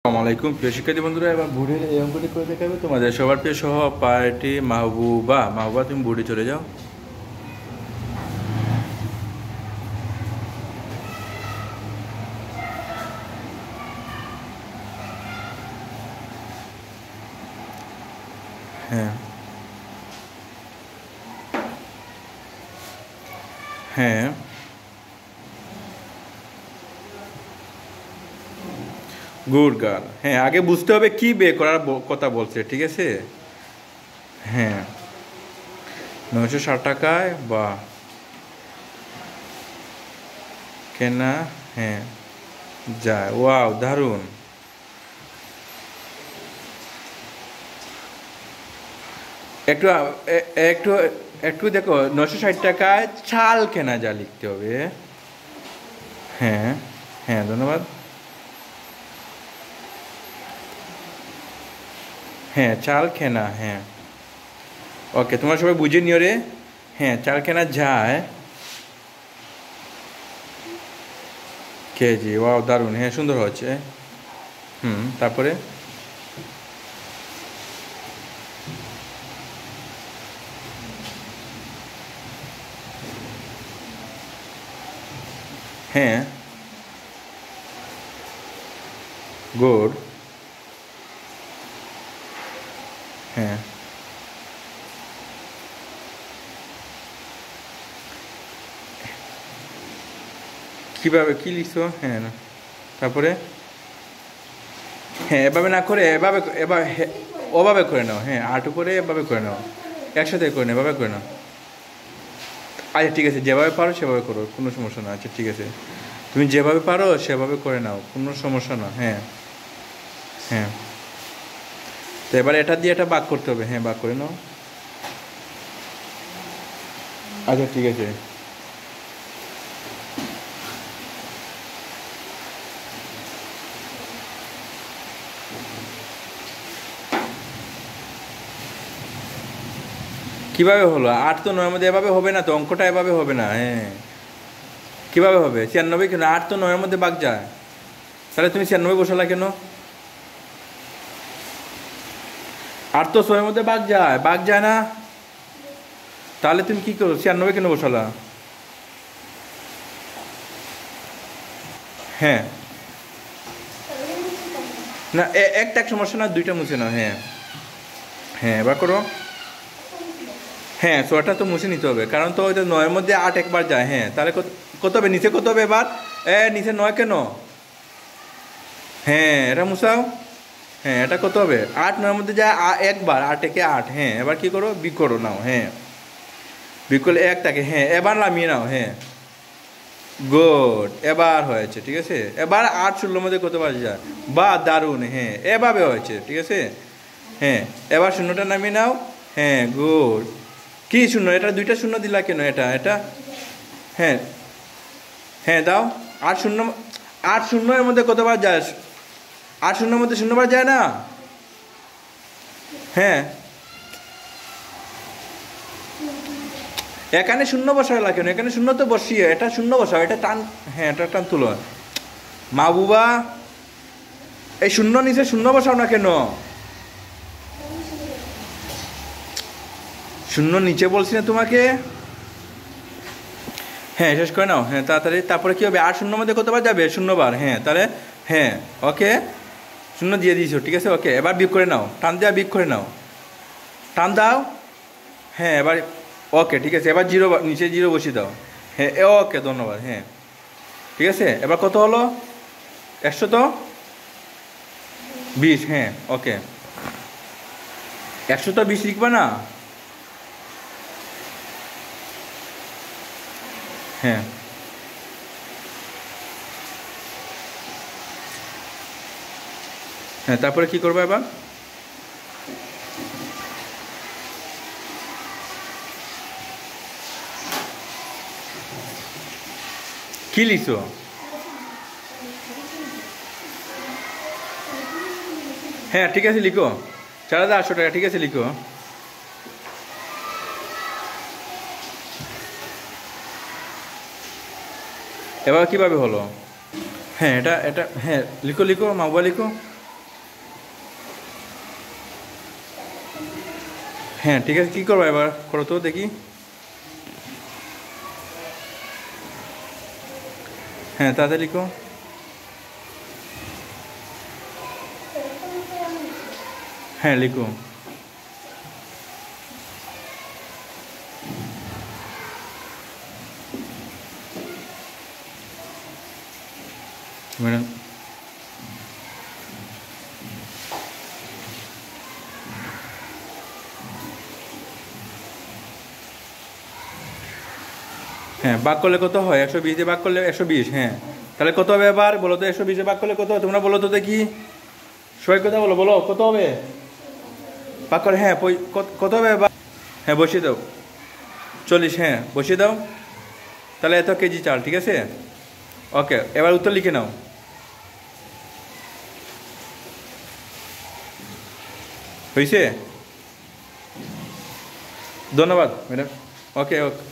আসসালামু আলাইকুম প্রিয় শিক্ষার্থী বন্ধুরা, এবার বুড়ির এই অঙ্কটি করে দেখাবে তোমাদের সবার প্রিয় সহপাঠী মাহবুবা। মাহবুবা, তুমি বুড়ি চলে যাও। হ্যাঁ হ্যাঁ গুড গার্ল। হ্যাঁ, আগে বুঝতে হবে কি বে করার কথা বলছে, ঠিক আছে। হ্যাঁ, 960 টাকায় বা কেনা, হ্যাঁ, যায়। ওয়াও, দারুণ। একটু একটু একটু দেখো, 960 টাকায় চাল কেনা যা লিখতে হবে। হ্যাঁ হ্যাঁ, ধন্যবাদ। হ্যাঁ, চাল কেনা, হ্যাঁ। ওকে, তোমরা সবাই বুঝে নিও রে। হ্যাঁ, চাল কেনা যায় কেজি। ওয়াও, দারুণ। হ্যাঁ, সুন্দর হচ্ছে। তারপরে হ্যাঁ, গুড। হ্যাঁ, কীভাবে কী লিখছো? হ্যাঁ না, তারপরে হ্যাঁ, এভাবে না করে এভাবে, এবার ওভাবে করে নাও। হ্যাঁ, আর্ট করে এভাবে করে নাও, একসাথে করে নাও, এভাবে করে নাও। আচ্ছা ঠিক আছে, যেভাবে পারো সেভাবে করো, কোনো সমস্যা না। আচ্ছা ঠিক আছে, তুমি যেভাবে পারো সেভাবে করে নাও, কোনো সমস্যা না। হ্যাঁ হ্যাঁ, তো এবার এটা দিয়ে এটা ভাগ করতে হবে। হ্যাঁ, ভাগ করে নাও। আচ্ছা ঠিক আছে। কিভাবে হলো? 8 তো 9-এর মধ্যে এভাবে হবে না তো, অঙ্কটা এভাবে হবে না। হ্যাঁ, কিভাবে হবে? 96 কেন? 8 তো 9-এর মধ্যে ভাগ যায়, তাহলে তুমি 96 বসালা কেন? 8 তো 6-এর মধ্যে ভাগ যায়, ভাগ যায় না? তাহলে তুমি কি করো, 96 কেন বসালা? হ্যাঁ না, একটা সমস্যা না, দুইটা মুছে নাও। হ্যাঁ হ্যাঁ, এবার করো। হ্যাঁ, সোয়াটা তো মুছে নিতে হবে, কারণ তো ওইটা 9-এর মধ্যে 8 একবার যায়। হ্যাঁ, তাহলে কত কত হবে? নিচে কত হবে এবার? নিচে 9 কেন? হ্যাঁ, এটা মুছাও। হ্যাঁ, এটা কত হবে? 8 9-এর মধ্যে যায় একবার, 8 একে 8। হ্যাঁ, এবার কি করো? বিক করো নাও। হ্যাঁ, বিক করলে 1 থাকে। হ্যাঁ, এবার নামিয়ে নাও। হ্যাঁ, গুড, এবার হয়েছে, ঠিক আছে। এবার 8 16-এর মধ্যে কত বাজে যায়? বা দারুণ। হ্যাঁ, এভাবে হয়েছে, ঠিক আছে। হ্যাঁ, এবার শূন্যটা নামিয়ে নাও। হ্যাঁ, গুড। কি শূন্য? এটা দুইটা শূন্য দিলা কেন? এটা এটা হ্যাঁ হ্যাঁ, দাও। 8 শূন্য, 8 শূন্যের মধ্যে কতবার যায়? 8 শূন্যের মধ্যে শূন্যবার যায় না? হ্যাঁ, এখানে শূন্য বসাইলা কেন? এখানে শূন্য তো বসিয়ে এটা শূন্য বসাও, এটা টান। হ্যাঁ, এটা টান তুলো। মাহবুবা, এই শূন্য নিচে শূন্য বসাও না কেন? শূন্য নিচে বলছি না তোমাকে? হ্যাঁ, শেষ করে নাও। হ্যাঁ, তাড়াতাড়ি। তারপরে কী হবে? 8 শূন্যর মধ্যে কতবার যাবে? শূন্যবার। হ্যাঁ, তাহলে হ্যাঁ, ওকে, শূন্য দিয়ে দিয়েছো, ঠিক আছে। ওকে, এবার বিয়োগ করে নাও, টান দেওয়া বিয়োগ করে নাও, টান দাও। হ্যাঁ, এবার ওকে, ঠিক আছে। এবার জিরো, নিচে জিরো বসিয়ে দাও। হ্যাঁ, ওকে, ধন্যবাদ। হ্যাঁ, ঠিক আছে। এবার কত হলো? 120। হ্যাঁ, ওকে, 120 লিখবা না? হ্যাঁ হ্যাঁ, তারপরে কি করবো এবার? কি লিখছো? হ্যাঁ, ঠিক আছে, লিখো। 4800 টাকা, ঠিক আছে, লিখো। এবার কিভাবে হলো? হ্যাঁ, এটা এটা হ্যাঁ, লিখো লিখো, মাহবুবা লিখো। হ্যাঁ ঠিক আছে, কী করবো এবার করো তো দেখি। হ্যাঁ তাড়াতাড়ি লিখো। হ্যাঁ লিখো। ম্যাডাম হ্যাঁ ভাগ করলে কত হয়? 120 দিয়ে ভাগ করলে 120। হ্যাঁ তাহলে কত হবে এবার বলো তো? 120 ভাগ করলে কত হবে তোমরা বলো তো দেখি, সবাই কথা বলো, বলো কত হবে ভাগ করে? হ্যাঁ কত হবে এবার? হ্যাঁ বসিয়ে দাও 40। হ্যাঁ বসিয়ে দাও। তাহলে এত কেজি চাল, ঠিক আছে। ওকে এবার উত্তর লিখে নাও। হয়েছে? ধন্যবাদ ম্যাডাম। ওকে ওকে।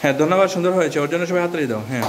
হ্যাঁ ধন্যবাদ, সুন্দর হয়েছে, ওর জন্য সবাই হাততালি দাও। হ্যাঁ।